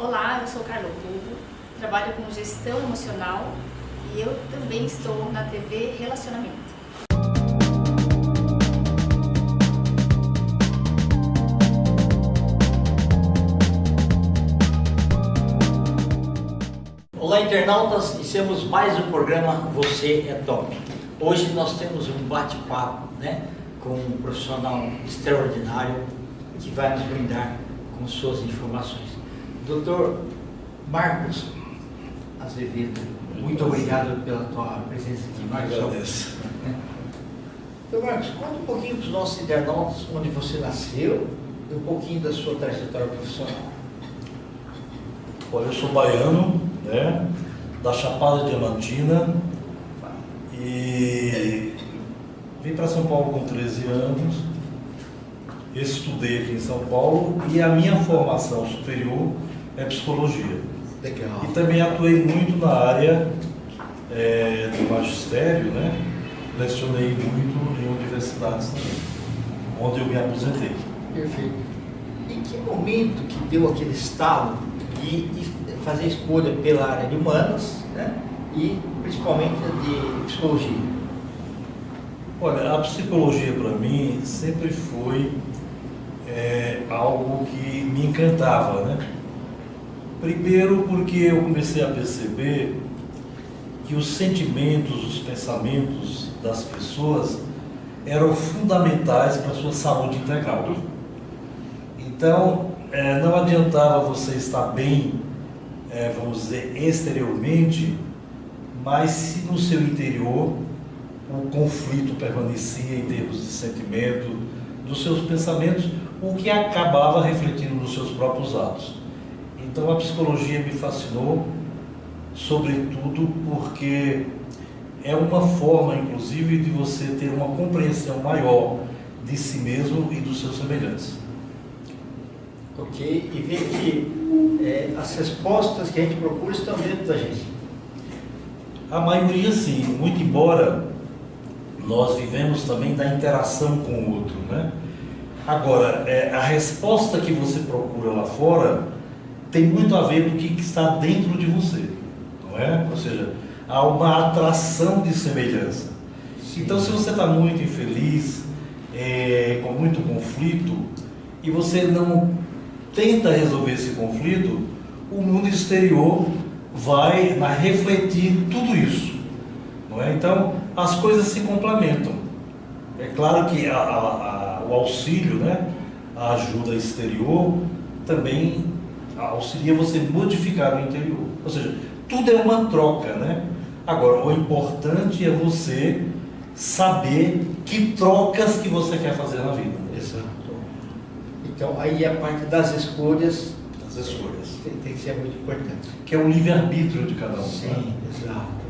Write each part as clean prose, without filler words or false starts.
Olá, eu sou Carla Hugo, trabalho com gestão emocional e eu também estou na TV Relacionamento. Olá, internautas, iniciamos mais um programa Você é Top. Hoje nós temos um bate-papo, com um profissional extraordinário que vai nos brindar com suas informações. Dr. Marcos Azevedo, muito obrigado pela tua presença aqui, Marcos. Agradeço. Dr. Marcos, conta um pouquinho para os nossos internautas onde você nasceu e um pouquinho da sua trajetória profissional. Olha, eu sou baiano, da Chapada Diamantina e vim para São Paulo com 13 anos, estudei aqui em São Paulo e a minha formação superior é psicologia. Legal. E também atuei muito na área do magistério, lecionei muito em universidades também, onde eu me aposentei. Perfeito. Em que momento que deu aquele estalo de fazer escolha pela área de humanas, e principalmente de psicologia? Olha, a psicologia para mim sempre foi algo que me encantava, Primeiro porque eu comecei a perceber que os sentimentos, os pensamentos das pessoas eram fundamentais para a sua saúde integral. Então, não adiantava você estar bem, vamos dizer, exteriormente, mas se no seu interior o conflito permanecia em termos de sentimento, dos seus pensamentos, o que acabava refletindo nos seus próprios atos. Então a psicologia me fascinou, sobretudo porque é uma forma, inclusive, de você ter uma compreensão maior de si mesmo e dos seus semelhantes. Ok, e ver que as respostas que a gente procura estão dentro da gente. A maioria sim, muito embora nós vivemos também da interação com o outro, Agora, a resposta que você procura lá fora tem muito a ver com o que está dentro de você, não é? Ou seja, há uma atração de semelhança. Sim. Então, se você está muito infeliz, com muito conflito, e você não tenta resolver esse conflito, o mundo exterior vai refletir tudo isso, não é? Então, as coisas se complementam. É claro que o auxílio, a ajuda exterior, também auxilia você modificar o interior. Ou seja, tudo é uma troca, Agora, o importante é você saber que trocas que você quer fazer na vida. Exato. Então, aí a parte das escolhas... Das escolhas. Tem que ser muito importante. Que é o livre-arbítrio de cada um. Sim, exato.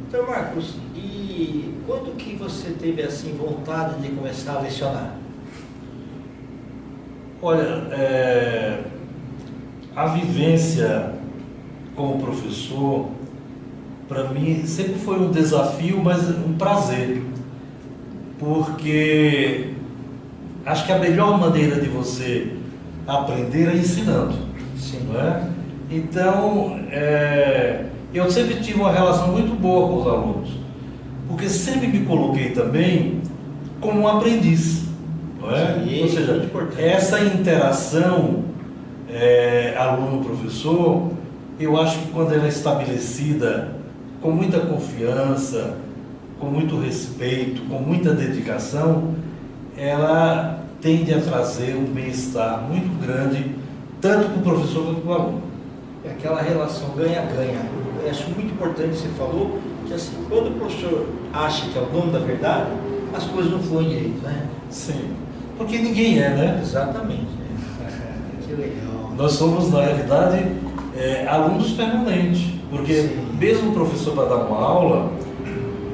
Então, Marcos, e quando que você teve, assim, vontade de começar a lecionar? Olha, a vivência como professor, para mim, sempre foi um desafio, mas um prazer. Porque acho que a melhor maneira de você aprender é ensinando. Sim. Não é? Então, eu sempre tive uma relação muito boa com os alunos, porque sempre me coloquei também como um aprendiz. Não é? Sim, ou seja, essa interação aluno-professor, eu acho que quando ela é estabelecida com muita confiança, com muito respeito, com muita dedicação, ela tende a trazer um bem-estar muito grande, tanto para o professor quanto para o aluno. É aquela relação ganha-ganha. Eu acho muito importante, você falou, que assim, quando o professor acha que é o dono da verdade, as coisas não fluem direito, Sim, porque ninguém é, Exatamente. Que legal. Nós somos, na realidade, alunos permanentes, porque Sim. mesmo o professor para dar uma aula,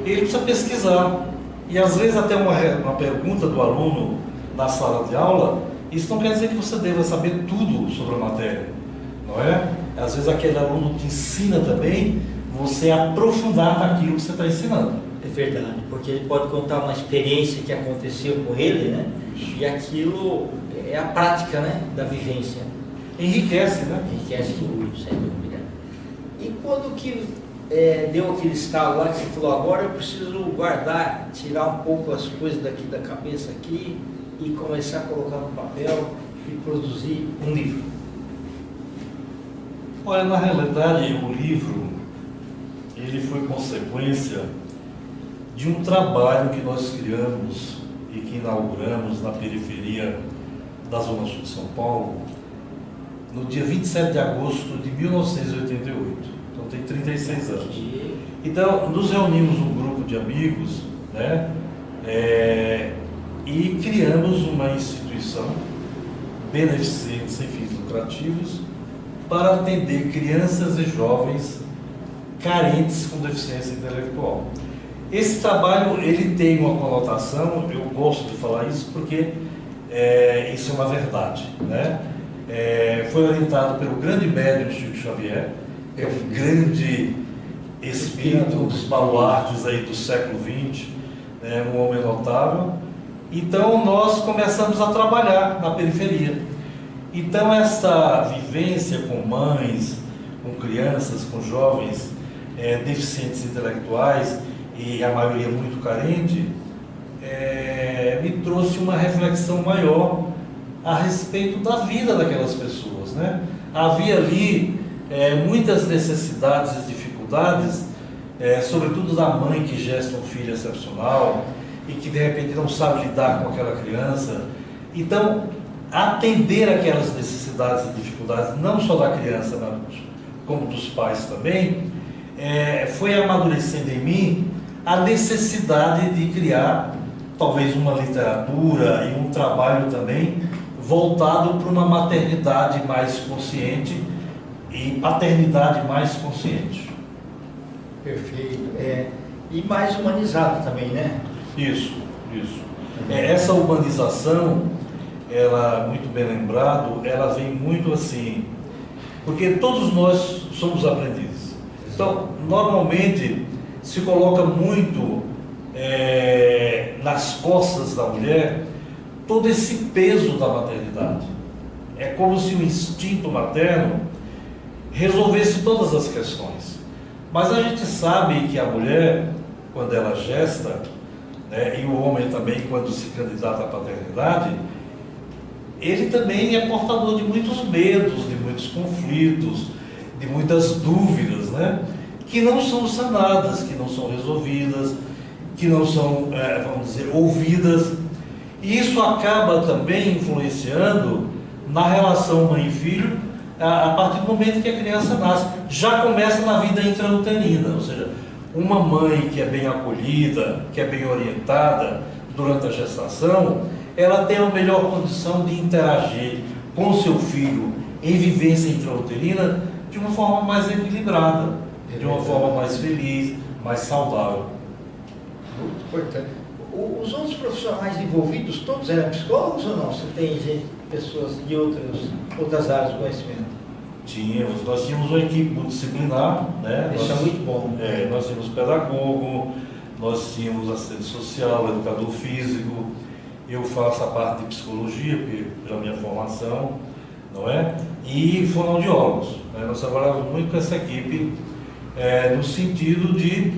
ele precisa pesquisar. E às vezes até uma pergunta do aluno na sala de aula, isso não quer dizer que você deva saber tudo sobre a matéria, não é? Às vezes aquele aluno te ensina também você aprofundar naquilo que você está ensinando. É verdade, porque ele pode contar uma experiência que aconteceu com ele, E aquilo é a prática, da vivência. enriquece, né? Enriquece tudo, sem dúvida. E quando que deu aquele estalo lá que você falou, agora eu preciso guardar, tirar um pouco as coisas daqui da cabeça aqui e começar a colocar no papel e produzir um livro? Olha, na realidade, o livro, ele foi consequência de um trabalho que nós criamos e que inauguramos na periferia da Zona Sul de São Paulo, no dia 27 de agosto de 1988. Então tem 36 anos. Então, nos reunimos um grupo de amigos, né? E criamos uma instituição beneficente, sem fins lucrativos, para atender crianças e jovens carentes com deficiência intelectual. Esse trabalho, ele tem uma conotação, eu gosto de falar isso porque isso é uma verdade, né? Foi orientado pelo grande médium Chico Xavier, que é um grande espírito dos baluartes aí do século XX, um homem notável. Então nós começamos a trabalhar na periferia. Então essa vivência com mães, com crianças, com jovens deficientes intelectuais e a maioria muito carente, me trouxe uma reflexão maior a respeito da vida daquelas pessoas, né? Havia ali muitas necessidades e dificuldades, sobretudo da mãe que gesta um filho excepcional e que de repente não sabe lidar com aquela criança. Então, atender aquelas necessidades e dificuldades, não só da criança, como dos pais também, foi amadurecendo em mim a necessidade de criar talvez uma literatura e um trabalho também voltado para uma maternidade mais consciente e paternidade mais consciente. Perfeito. E mais humanizado também, né? Isso. Essa humanização, ela, muito bem lembrado, ela vem muito assim, porque todos nós somos aprendizes. Então, normalmente, se coloca muito nas costas da mulher todo esse peso da maternidade. É como se o instinto materno resolvesse todas as questões. Mas a gente sabe que a mulher, quando ela gesta, e o homem também, quando se candidata à paternidade, ele também é portador de muitos medos, de muitos conflitos, de muitas dúvidas, né? Que não são sanadas, que não são resolvidas, que não são, vamos dizer, ouvidas. E isso acaba também influenciando na relação mãe e filho a partir do momento que a criança nasce. Já começa na vida intrauterina, ou seja, uma mãe que é bem acolhida, que é bem orientada durante a gestação, ela tem a melhor condição de interagir com o seu filho em vivência intrauterina de uma forma mais equilibrada, de uma forma mais feliz, mais saudável. Muito importante. Os outros profissionais envolvidos, todos eram psicólogos ou não? Você tem pessoas de outras áreas de conhecimento? Nós tínhamos uma equipe multidisciplinar, né? Isso é muito bom. Nós tínhamos pedagogo, nós tínhamos assistente social, educador físico. Eu faço a parte de psicologia, pela minha formação, não é? E fonoaudiólogos. Nós trabalhávamos muito com essa equipe no sentido de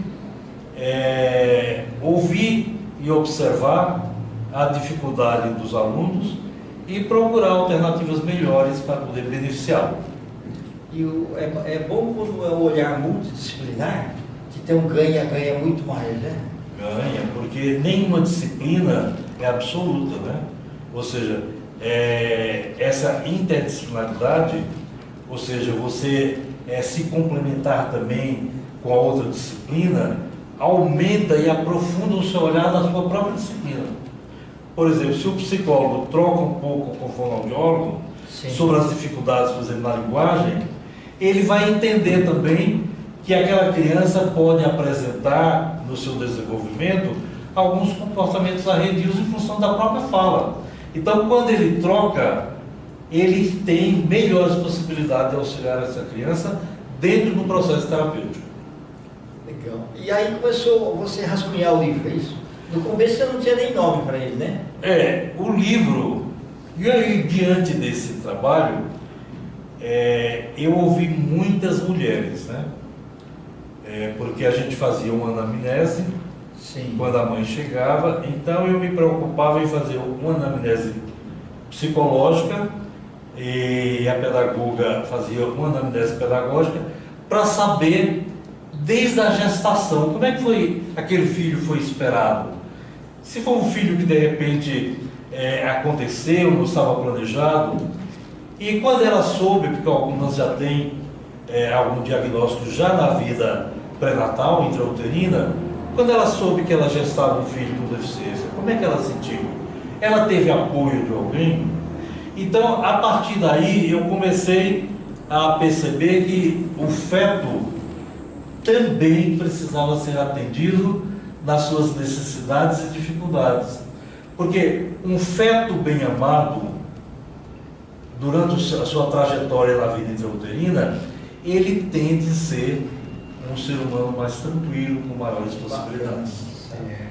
ouvir e observar a dificuldade dos alunos e procurar alternativas melhores para poder beneficiá-lo. E é bom quando é um olhar multidisciplinar, que tem um ganha-ganha muito mais, né? Ganha, porque nenhuma disciplina é absoluta, né? Ou seja, essa interdisciplinaridade, ou seja, você se complementar também com a outra disciplina, aumenta e aprofunda o seu olhar da sua própria disciplina. Por exemplo, se o psicólogo troca um pouco com o fonoaudiólogo sobre as dificuldades, por exemplo, na linguagem, ele vai entender também que aquela criança pode apresentar no seu desenvolvimento alguns comportamentos arredios em função da própria fala. Então, quando ele troca, ele tem melhores possibilidades de auxiliar essa criança dentro do processo terapêutico. Legal. E aí começou você a rascunhar o livro, é isso? No começo você não tinha nem nome para ele, né? O livro, e aí diante desse trabalho, eu ouvi muitas mulheres, né? Porque a gente fazia uma anamnese. Sim. Quando a mãe chegava, então eu me preocupava em fazer uma anamnese psicológica e a pedagoga fazia uma anamnese pedagógica para saber desde a gestação como é que foi aquele filho foi esperado. Se for um filho que de repente aconteceu, não estava planejado, e quando ela soube, porque algumas já têm algum diagnóstico já na vida pré-natal, intrauterina, quando ela soube que ela gestava um filho com deficiência, como é que ela sentiu? Ela teve apoio de alguém? Então, a partir daí, eu comecei a perceber que o feto também precisava ser atendido nas suas necessidades e dificuldades. Porque um feto bem amado, durante a sua trajetória na vida intrauterina, ele tende a ser um ser humano mais tranquilo, com maiores possibilidades. Certo.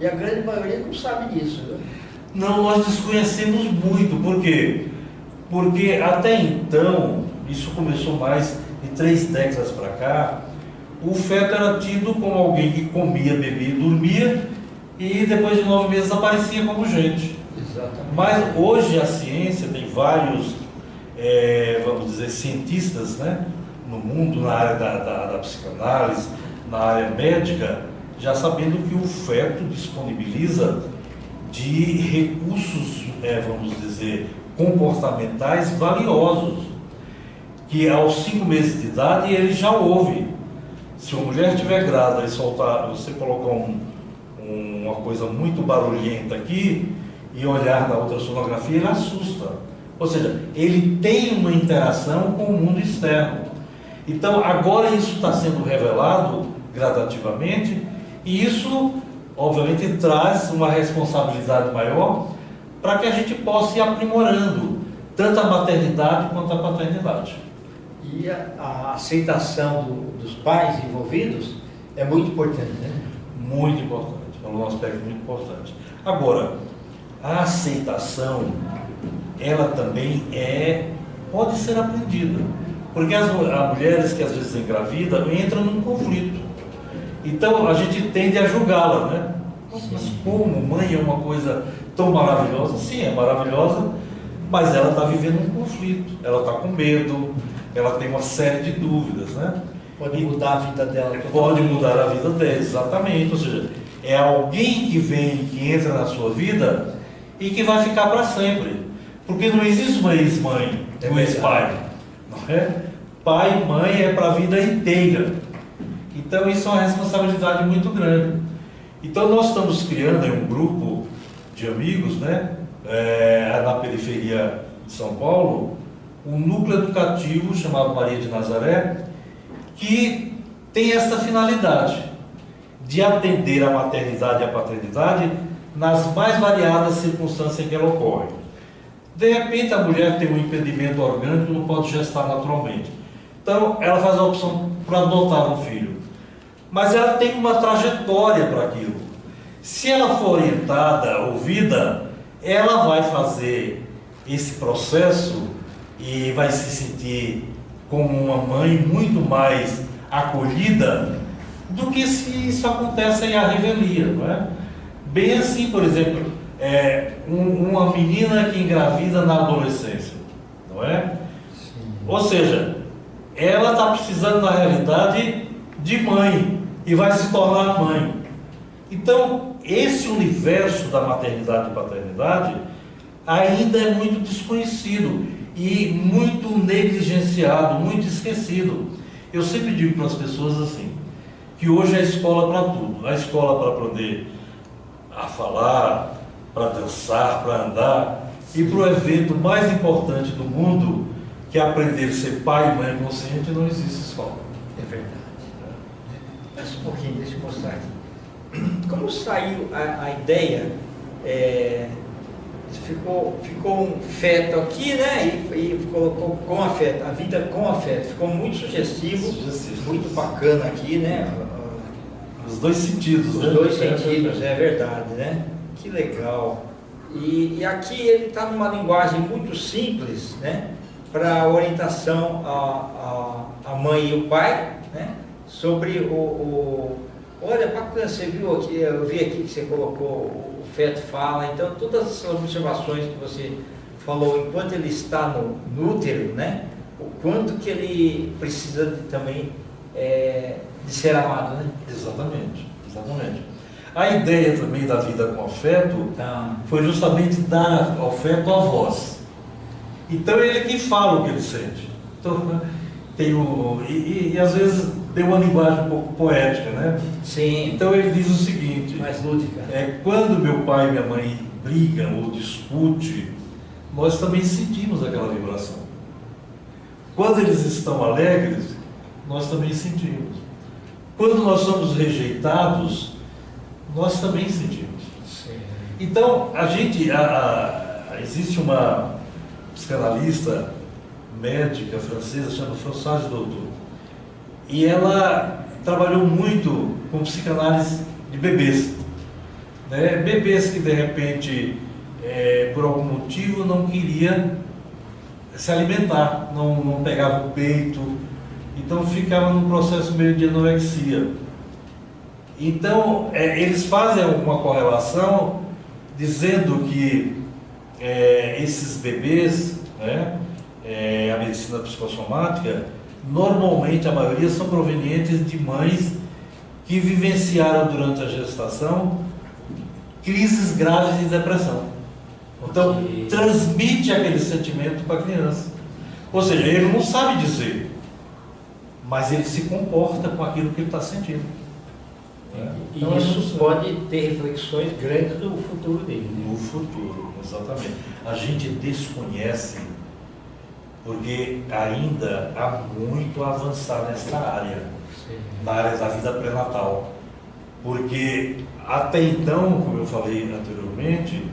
E a grande maioria não sabe disso, né? Não, nós desconhecemos muito. Por quê? Porque até então, isso começou mais de 3 décadas para cá, o feto era tido como alguém que comia, bebia e dormia, e depois de 9 meses aparecia como gente. Exatamente. Mas hoje a ciência tem vários, vamos dizer, cientistas, né, no mundo, na área da psicanálise, na área médica, já sabendo que o feto disponibiliza de recursos, vamos dizer, comportamentais valiosos, que aos 5 meses de idade ele já ouve. Se uma mulher estiver grávida e soltar, você colocar uma coisa muito barulhenta aqui e olhar na ultrassonografia, ele assusta. Ou seja, ele tem uma interação com o mundo externo. Então, agora isso está sendo revelado gradativamente, e isso, obviamente, traz uma responsabilidade maior para que a gente possa ir aprimorando tanto a maternidade quanto a paternidade. E a aceitação dos pais envolvidos é muito importante, né? Muito importante, falou um aspecto muito importante. Agora, a aceitação, ela também pode ser aprendida. Porque as mulheres que às vezes engravidam entram num conflito. Então a gente tende a julgá-la, né? Mas como mãe é uma coisa tão maravilhosa? Sim, é maravilhosa, mas ela está vivendo um conflito. Ela está com medo, ela tem uma série de dúvidas, né? Pode mudar a vida dela. Pode mudar a vida dela, exatamente. Ou seja, é alguém que vem, que entra na sua vida e que vai ficar para sempre. Porque não existe uma ex-mãe, um ex-pai. Não é? Pai e mãe é para a vida inteira. Então isso é uma responsabilidade muito grande. Então nós estamos criando um grupo de amigos, né, na periferia de São Paulo, um núcleo educativo chamado Maria de Nazaré, que tem esta finalidade de atender a maternidade e a paternidade nas mais variadas circunstâncias em que ela ocorre. De repente a mulher tem um impedimento orgânico, não pode gestar naturalmente. Então ela faz a opção para adotar um filho. Mas ela tem uma trajetória para aquilo. Se ela for orientada, ouvida, ela vai fazer esse processo e vai se sentir como uma mãe muito mais acolhida do que se isso acontece aí à revelia, não é? Bem assim, por exemplo, uma menina que engravida na adolescência, não é? Sim. Ou seja, ela está precisando na realidade de mãe e vai se tornar mãe. Então, esse universo da maternidade e paternidade ainda é muito desconhecido e muito negligenciado, muito esquecido. Eu sempre digo para as pessoas assim, que hoje é a escola para tudo. A escola para aprender a falar, para dançar, para andar, e para o evento mais importante do mundo, que é aprender a ser pai e mãe consciente, não existe escola. É verdade. Mas um pouquinho, deixa eu mostrar aqui. Como saiu a ideia, ficou um feto aqui, né? E colocou com afeto, a vida com afeto. Ficou muito sugestivo, muito bacana aqui, né? Os dois sentidos, Os né? dois sentidos, é verdade, né? Que legal. E aqui ele está numa linguagem muito simples, né? para orientação a mãe e o pai, né? Sobre olha, bacana, você viu aqui, eu vi aqui que você colocou o feto fala, então todas essas observações que você falou enquanto ele está no útero, né? O quanto que ele precisa também de ser amado, né? Exatamente, exatamente. A ideia também da vida com afeto Tá. foi justamente dar afeto à voz. Então é ele que fala o que ele sente. Então, e às vezes tem uma linguagem um pouco poética, né? Sim. Então ele diz o seguinte: Mais lúdica. quando meu pai e minha mãe brigam ou discutem, nós também sentimos aquela vibração. Quando eles estão alegres, nós também sentimos. Quando nós somos rejeitados, nós também sentimos. Sim. Então, existe uma psicanalista médica francesa, chama Françoise Doutor, e ela trabalhou muito com psicanálise de bebês. Né? Bebês que, de repente, por algum motivo, não queria se alimentar, não pegava o peito, então ficava num processo meio de anorexia. Então, eles fazem alguma correlação dizendo que esses bebês, né, a medicina psicossomática, normalmente a maioria são provenientes de mães que vivenciaram durante a gestação crises graves de depressão. Então, transmite aquele sentimento para a criança. Ou seja, ele não sabe dizer, mas ele se comporta com aquilo que ele está sentindo. E Então, isso pode ter reflexões grandes no futuro dele. Né? No futuro, exatamente. A gente desconhece, porque ainda há muito a avançar nesta área, na área da vida pré-natal. Porque até então, como eu falei anteriormente,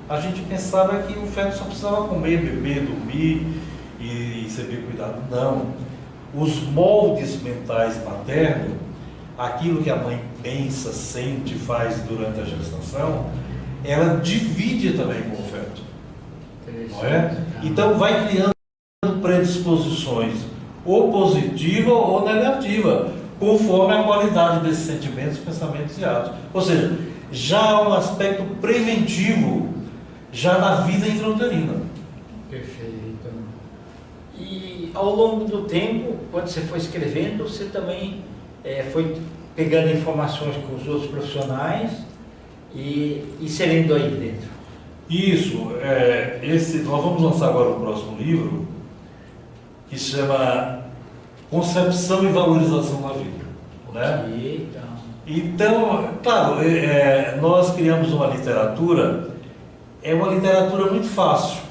a gente pensava que o feto só precisava comer, beber, dormir e ser bem cuidado. Não. Os moldes mentais maternos, aquilo que a mãe pensa, sente, faz durante a gestação, ela divide também com o feto. Não é? Então vai criando predisposições ou positiva ou negativa, conforme a qualidade desses sentimentos, pensamentos e atos. Ou seja, já há um aspecto preventivo já na vida intrauterina. Perfeito. E ao longo do tempo, quando você foi escrevendo, você também foi pegando informações com os outros profissionais e inserindo aí dentro. Isso, nós vamos lançar agora o próximo livro, que se chama Concepção e Valorização da Vida. Né? Então, claro, nós criamos uma literatura, uma literatura muito fácil,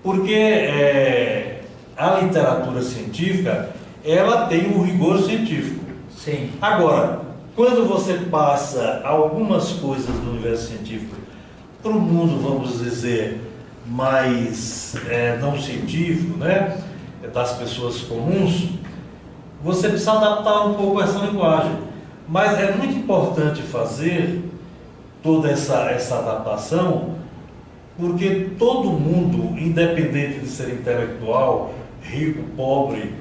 porque a literatura científica, ela tem um rigor científico. Sim. Agora, quando você passa algumas coisas do universo científico para o mundo, vamos dizer, mais não científico, né, das pessoas comuns, você precisa adaptar um pouco essa linguagem. Mas é muito importante fazer toda essa adaptação, porque todo mundo, independente de ser intelectual, rico, pobre,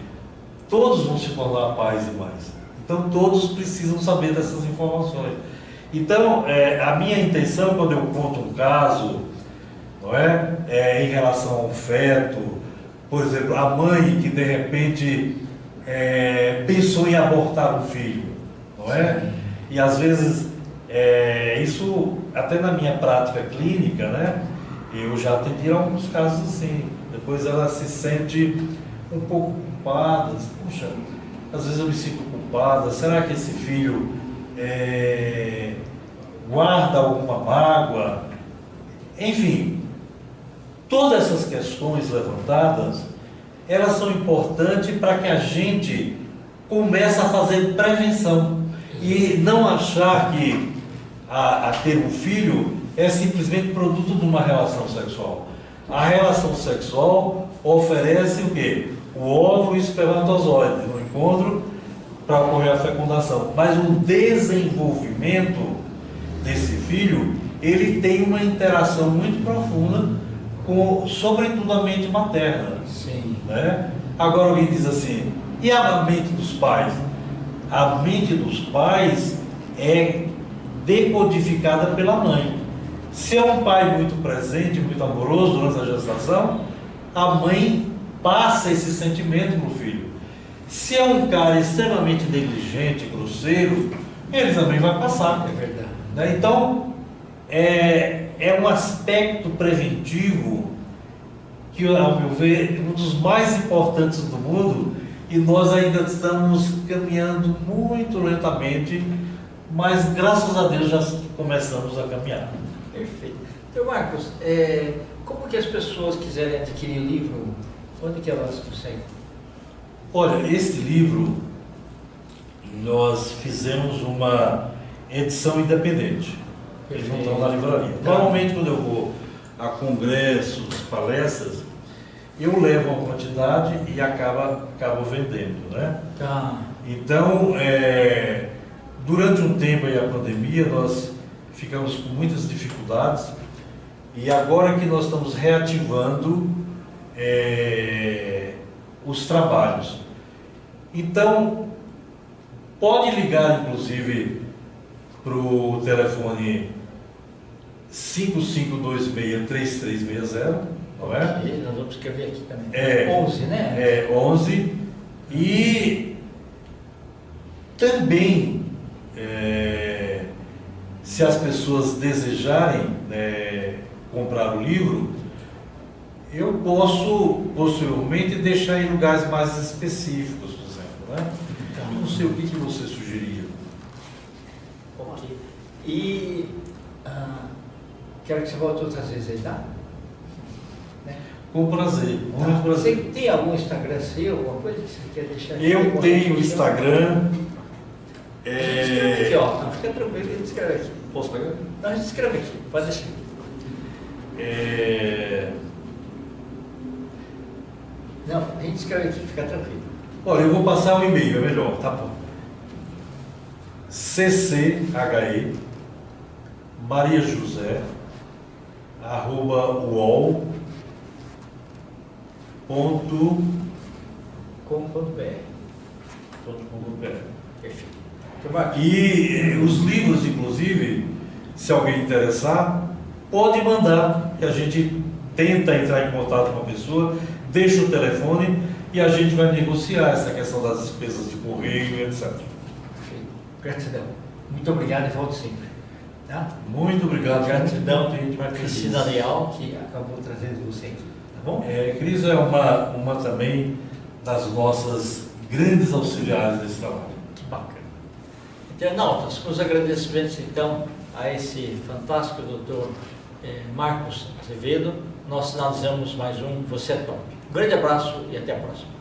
todos vão se tornar pais e mães. Então todos precisam saber dessas informações. Então a minha intenção, quando eu conto um caso, não em relação ao feto, por exemplo, a mãe que de repente pensou em abortar um filho, não é? E às vezes isso até na minha prática clínica, né? Eu já atendi alguns casos assim. Depois ela se sente um pouco culpada. Puxa, às vezes eu me sinto culpada. Será que esse filho guarda alguma mágoa? Enfim, todas essas questões levantadas, elas são importantes para que a gente comece a fazer prevenção e não achar que a ter um filho é simplesmente produto de uma relação sexual. A relação sexual oferece o quê? O óvulo e o espermatozoide no encontro para ocorrer a fecundação. Mas o desenvolvimento desse filho, ele tem uma interação muito profunda com, sobretudo, a mente materna. Sim. né? Agora alguém diz assim, e a mente dos pais? A mente dos pais é decodificada pela mãe. Se é um pai muito presente, muito amoroso durante a gestação, a mãe passa esse sentimento para o filho. Se é um cara extremamente negligente, grosseiro, ele também vai passar. É verdade. Né? Então, é um aspecto preventivo que, ao meu ver, é um dos mais importantes do mundo, e nós ainda estamos caminhando muito lentamente, mas graças a Deus já começamos a caminhar. Perfeito. Então, Marcos, como que as pessoas quiserem adquirir o livro, onde que elas conseguem? Olha, este livro, nós fizemos uma edição independente. Eles não estão na livraria. Normalmente, quando eu vou a congressos, palestras, eu levo uma quantidade e acabo vendendo, né? Tá. Então, durante um tempo aí, a pandemia, nós ficamos com muitas dificuldades, e agora que nós estamos reativando os trabalhos. Então, pode ligar, inclusive, para o telefone 5526-3360, não é? E nós vamos escrever aqui também. 11, né? 11. E também, se as pessoas desejarem comprar o livro, eu posso posteriormente deixar em lugares mais específicos, por exemplo, né? Não sei o que você sugeria. Ok. E quero que você volte outras vezes aí, tá? Né? Com prazer, muito Você prazer. tem algum Instagram seu, alguma coisa que você quer deixar aqui? Eu tenho Instagram. Escreve aqui, ó. Não, fica tranquilo, a gente escreve aqui. Posso pegar? Não, a gente escreve aqui, pode deixar. Não, a gente escreve aqui, fica tranquilo. Olha, eu vou passar o e-mail, é melhor, tá bom. CCHE Maria José @uol.com.br. Perfeito. E os livros, inclusive, se alguém interessar, pode mandar, que a gente tenta entrar em contato com a pessoa, deixa o telefone e a gente vai negociar essa questão das despesas de correio, etc. Perfeito. Gratidão. Muito obrigado e volte sempre. Tá? Muito obrigado. Gratidão Muito para a Cristina Leal, que acabou trazendo você aqui. Tá bom? Cris é uma também das nossas grandes auxiliares desse trabalho. Que bacana. Internautas, com os agradecimentos então a esse fantástico doutor Marcos Azevedo, nós finalizamos mais um Você é Top. Um grande abraço e até a próxima.